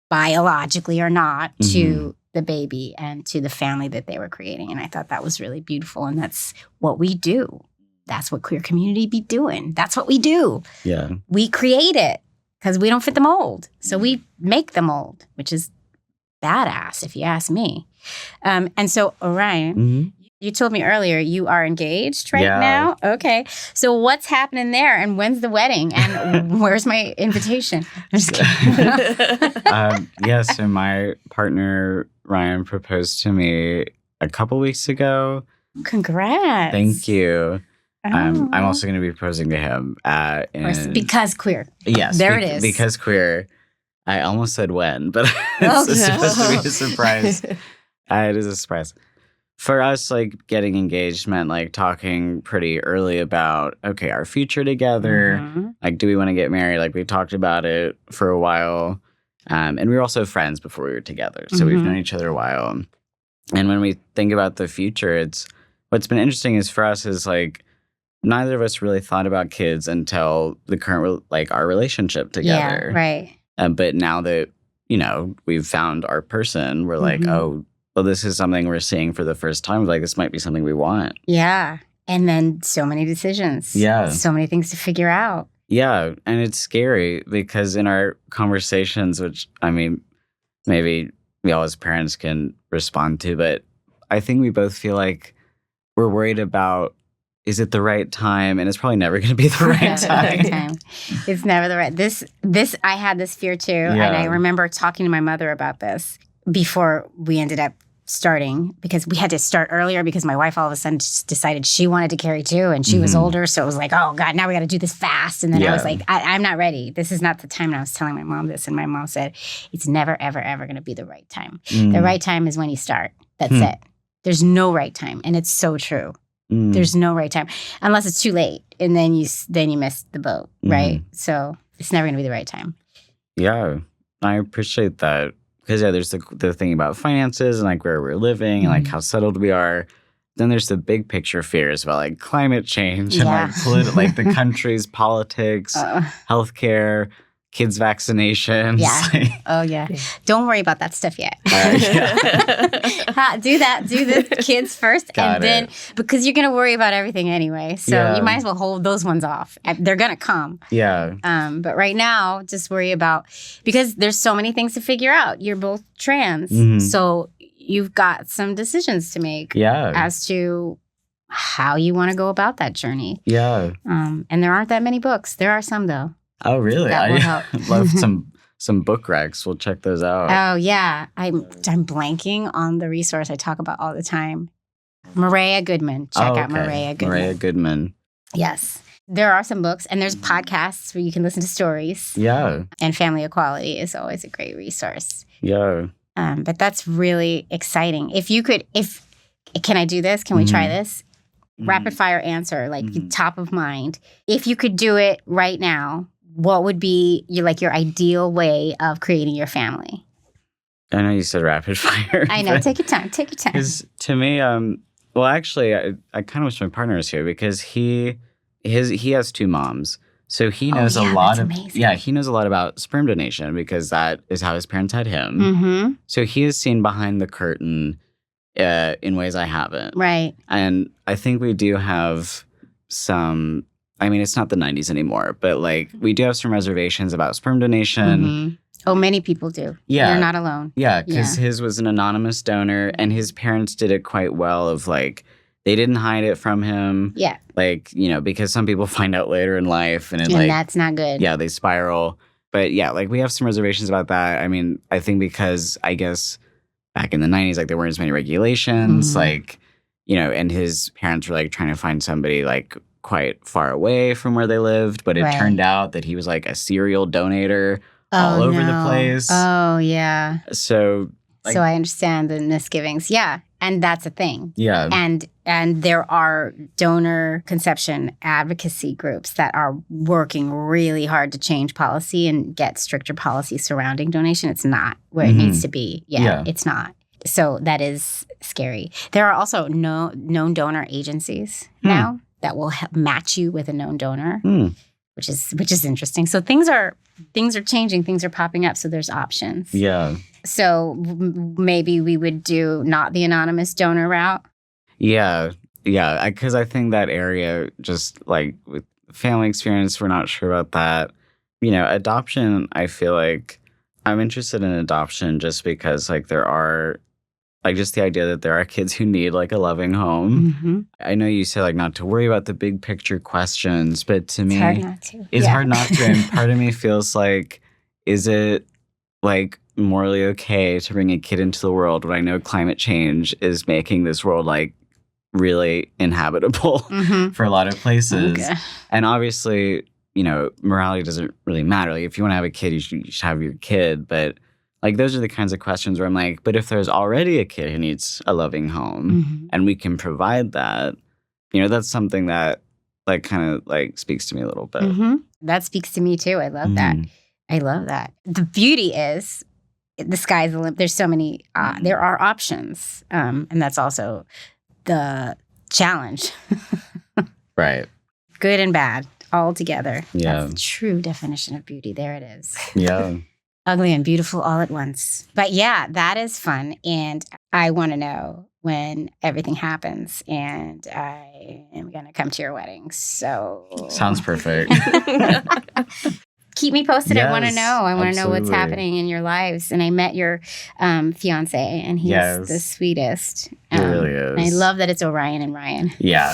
biologically or not, to the baby and to the family that they were creating. And I thought that was really beautiful. And that's what we do. That's what queer community be doing. That's what we do. Yeah. We create it because we don't fit the mold. So we make the mold, which is badass if you ask me. And so, Orion, you told me earlier you are engaged right now. Okay. So what's happening there and when's the wedding and where's my invitation? I'm just kidding. So my partner, Ryan, proposed to me a couple weeks ago. Congrats. Thank you. I'm also going to be proposing to him. Because queer. Yes. There it is. Because queer. I almost said when, but it's supposed to be a surprise. It is a surprise. For us, like, getting engaged meant, like, talking pretty early about, okay, our future together. Like, do we want to get married? Like, we talked about it for a while. And we were also friends before we were together. So we've known each other a while. And when we think about the future, what's been interesting is for us is, like, neither of us really thought about kids until the current, like, our relationship together. Yeah, right. But now that, we've found our person, we're like, oh, well, this is something we're seeing for the first time. Like, this might be something we want. Yeah. And then so many decisions. Yeah. So many things to figure out. Yeah. And it's scary because in our conversations, which, I mean, maybe we all as parents can respond to, but I think we both feel like we're worried about, is it the right time? And it's probably never going to be the right time. It's never the right. This I had this fear too. Yeah. And I remember talking to my mother about this before we ended up starting, because we had to start earlier because my wife all of a sudden just decided she wanted to carry too, and she was older. So it was like, oh God, now we got to do this fast. And then I was like, I'm not ready. This is not the time. And I was telling my mom this, and my mom said, it's never, ever, ever going to be the right time. The right time is when you start. That's it. There's no right time. And it's so true. There's no right time unless it's too late, and then you miss the boat, right? So it's never going to be the right time. Yeah, I appreciate that because there's the thing about finances and like where we're living and like how settled we are. Then there's the big picture fears about like climate change and like the country's politics, healthcare, kids' vaccinations. Yeah. Oh, yeah. Do worry about that stuff yet. Do the kids first. And then, because you're going to worry about everything anyway. So you might as well hold those ones off. They're going to come. Yeah. But right now, just worry about, because there's so many things to figure out. You're both trans. So you've got some decisions to make as to how you want to go about that journey. Yeah. And there aren't that many books. There are some, though. Oh, really? That will help. Love some book recs. We'll check those out. Oh, yeah. I'm blanking on the resource I talk about all the time. Maria Goodman. Check out Maria Goodman. Maria Goodman. Yes. There are some books, and there's podcasts where you can listen to stories. Yeah. And Family Equality is always a great resource. Yeah. But that's really exciting. Can I do this? Can we try this? Rapid fire answer, like top of mind. If you could do it right now, what would be your ideal way of creating your family? I know you said rapid fire. I know. Take your time. Because to me, well, actually, I kind of wish my partner was here because he has two moms. So he knows he knows a lot about sperm donation because that is how his parents had him. Mm-hmm. So he has seen behind the curtain in ways I haven't. Right. And I think we do have some, I mean, it's not the 90s anymore, but like we do have some reservations about sperm donation. Mm-hmm. Oh, many people do. Yeah. You're not alone. Yeah, because his was an anonymous donor and his parents did it quite well of like, they didn't hide it from him. Yeah. Like, you know, because some people find out later in life and that's not good. Yeah, they spiral. But yeah, like we have some reservations about that. I mean, I think because I guess back in the 90s, like there weren't as many regulations, like, you know, and his parents were like trying to find somebody like quite far away from where they lived. But it turned out that he was like a serial donator all over the place. Oh, yeah. So I understand the misgivings. Yeah. And that's a thing. Yeah. And there are donor conception advocacy groups that are working really hard to change policy and get stricter policy surrounding donation. It's not where it needs to be. Yeah, it's not. So that is scary. There are also known donor agencies now that will match you with a known donor, which is interesting. So things are changing. Things are popping up. So there's options. Yeah. So maybe we would do not the anonymous donor route. Yeah. Yeah. Because I think that area, just like with family experience, we're not sure about that. You know, adoption, I feel like I'm interested in adoption just because like there are, like just the idea that there are kids who need like a loving home. Mm-hmm. I know you say like not to worry about the big picture questions, but to me, it's hard not to. It's hard not to. And part of me feels like, is it like morally okay to bring a kid into the world when I know climate change is making this world like really inhabitable for a lot of places? Okay. And obviously, you know, morality doesn't really matter. Like if you want to have a kid, you should have your kid. But like those are the kinds of questions where I'm like, but if there's already a kid who needs a loving home and we can provide that, you know, that's something that like kind of like speaks to me a little bit. That speaks to me too. I love that. I love that. The beauty is the sky's the limit. There's so many, there are options. And that's also the challenge. Right. Good and bad all together. Yeah. That's the true definition of beauty. There it is. Yeah. Ugly and beautiful all at once. But yeah, that is fun. And I want to know when everything happens. And I am going to come to your wedding. So. Sounds perfect. Keep me posted. Yes, I want to know. I want to know what's absolutely. happening in your lives. And I met your fiance, and he's the sweetest. He really is. And I love that it's Orion and Ryan. Yeah.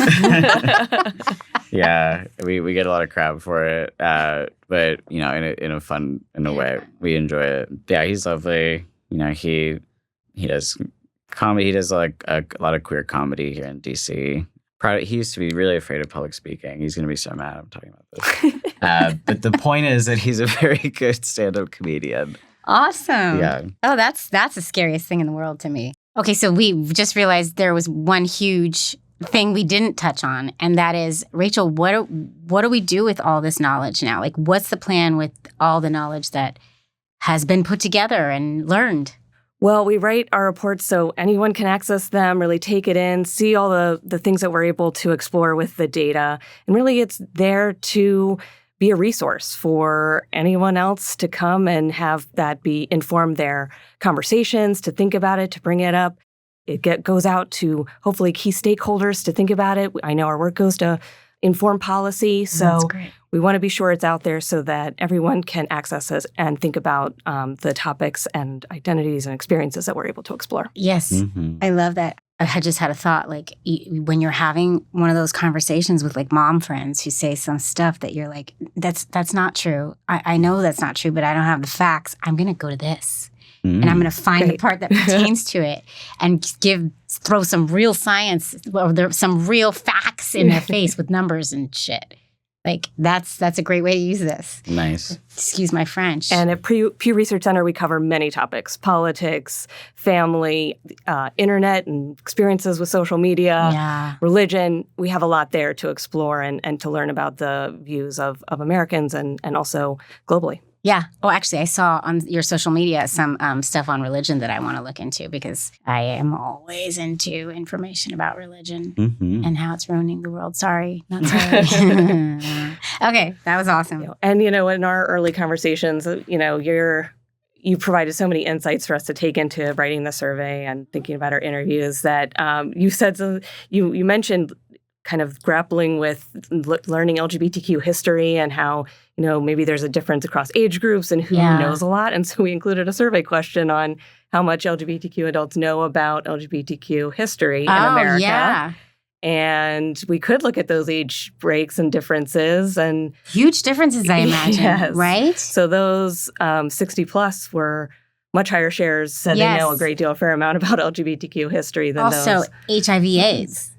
Yeah. We get a lot of crap for it. But, you know, in a fun way. We enjoy it. Yeah, he's lovely. You know, he does comedy. He does like a lot of queer comedy here in DC. He used to be really afraid of public speaking. He's going to be so mad I'm talking about this. But the point is that he's a very good stand-up comedian. Awesome. Yeah. Oh, that's the scariest thing in the world to me. Okay, so we just realized there was one huge thing we didn't touch on, and that is, Rachel, what do we do with all this knowledge now? Like, what's the plan with all the knowledge that has been put together and learned? Well, we write our reports so anyone can access them, really take it in, see all the things that we're able to explore with the data. And really, it's there to be a resource for anyone else to come and have that be inform their conversations, to think about it, to bring it up. It goes out to hopefully key stakeholders to think about it. I know our work goes to inform policy. So we want to be sure it's out there so that everyone can access it and think about the topics and identities and experiences that we're able to explore. Yes. I love that. I had just had a thought, like when you're having one of those conversations with like mom friends who say some stuff that you're like, that's not true. I know that's not true, but I don't have the facts. I'm going to go to this. And I'm going to find the part that pertains to it and throw some real science or some real facts in their face with numbers and shit. Like, that's a great way to use this. Nice. Excuse my French. And at Pew Research Center, we cover many topics: politics, family, internet and experiences with social media, religion. We have a lot there to explore and to learn about the views of Americans and also globally. Yeah. Oh, actually, I saw on your social media some stuff on religion that I want to look into because I am always into information about religion and how it's ruining the world. Sorry, not sorry. Okay, that was awesome. And, in our early conversations, you provided so many insights for us to take into writing the survey and thinking about our interviews that you said, you mentioned kind of grappling with learning LGBTQ history and how, maybe there's a difference across age groups and who knows a lot. And so we included a survey question on how much LGBTQ adults know about LGBTQ history in America. Yeah. And we could look at those age breaks and differences and huge differences, I imagine, right? So those 60 plus were much higher shares said they know a fair amount about LGBTQ history than also those. HIV/AIDS.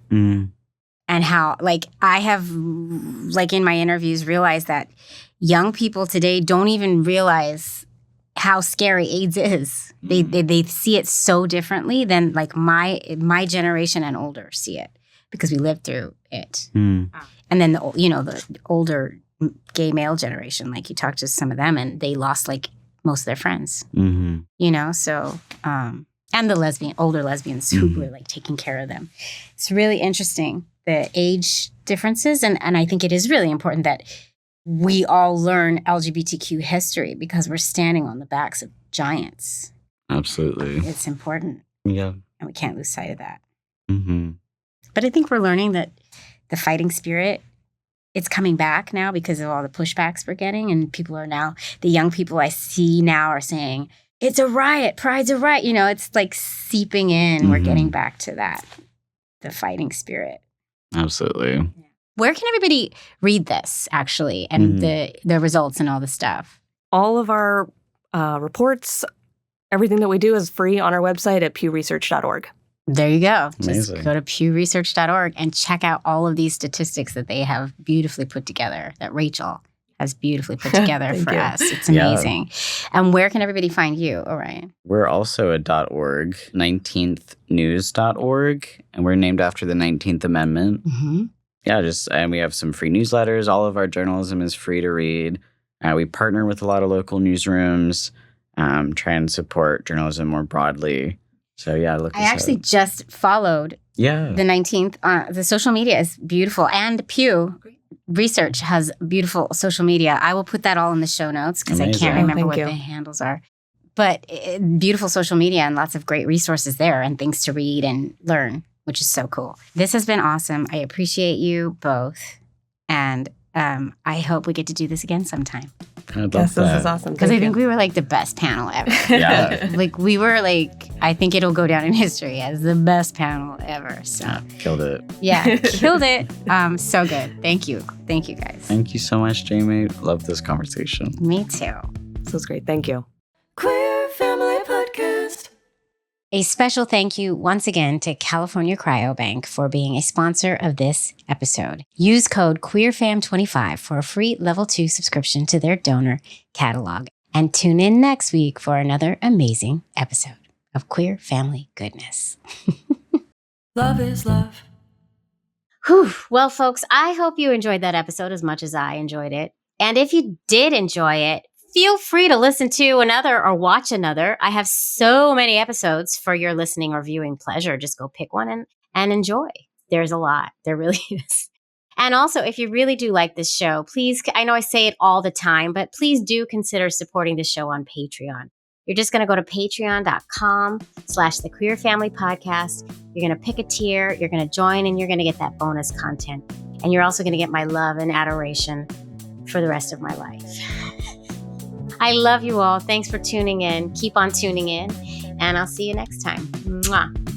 And how, I have, in my interviews, realized that young people today don't even realize how scary AIDS is. They see it so differently than, my generation and older see it because we lived through it. And then, the older gay male generation, you talk to some of them, and they lost, most of their friends. So... and the older lesbians who were, taking care of them. It's really interesting, the age differences. And I think it is really important that we all learn LGBTQ history because we're standing on the backs of giants. Absolutely. It's important. Yeah. And we can't lose sight of that. But I think we're learning that the fighting spirit, it's coming back now because of all the pushbacks we're getting. And people are now, the young people I see now are saying, it's a riot, pride's a riot. It's seeping in. We're getting back to that, the fighting spirit. Absolutely. Where can everybody read this, actually, and the results and all the stuff? All of our reports, everything that we do is free on our website at pewresearch.org. There you go. Amazing. Just go to pewresearch.org and check out all of these statistics that they have beautifully put together, that Rachel has beautifully put together for us. It's amazing. And where can everybody find you, Orion? We're also at .org, 19thnews.org, and we're named after the 19th Amendment. And we have some free newsletters. All of our journalism is free to read. We partner with a lot of local newsrooms, try and support journalism more broadly. So, look I actually just followed the 19th. The social media is beautiful. And Pew Research has beautiful social media. I will put that all in the show notes because I can't remember what the handles are. But beautiful social media and lots of great resources there and things to read and learn, which is so cool. This has been awesome. I appreciate you both. And I hope we get to do this again sometime. This is awesome. Because I think we were the best panel ever. Yeah. We were I think it'll go down in history as the best panel ever. So killed it. Yeah, killed it. So good. Thank you. Thank you, guys. Thank you so much, Jamie. Love this conversation. Me too. This was great. Thank you. Queer Family Podcast. A special thank you once again to California Cryobank for being a sponsor of this episode. Use code QueerFam25 for a free level 2 subscription to their donor catalog. And tune in next week for another amazing episode of Queer Family Goodness. Love is love. Whew. Well, folks, I hope you enjoyed that episode as much as I enjoyed it. And if you did enjoy it, feel free to listen to another or watch another. I have so many episodes for your listening or viewing pleasure. Just go pick one and enjoy. There's a lot. There really is. And also, if you really do like this show, please, I know I say it all the time, but please do consider supporting the show on Patreon. You're just going to go to patreon.com/The Queer Family Podcast. You're going to pick a tier, you're going to join, and you're going to get that bonus content. And you're also going to get my love and adoration for the rest of my life. I love you all. Thanks for tuning in. Keep on tuning in, and I'll see you next time. Mwah.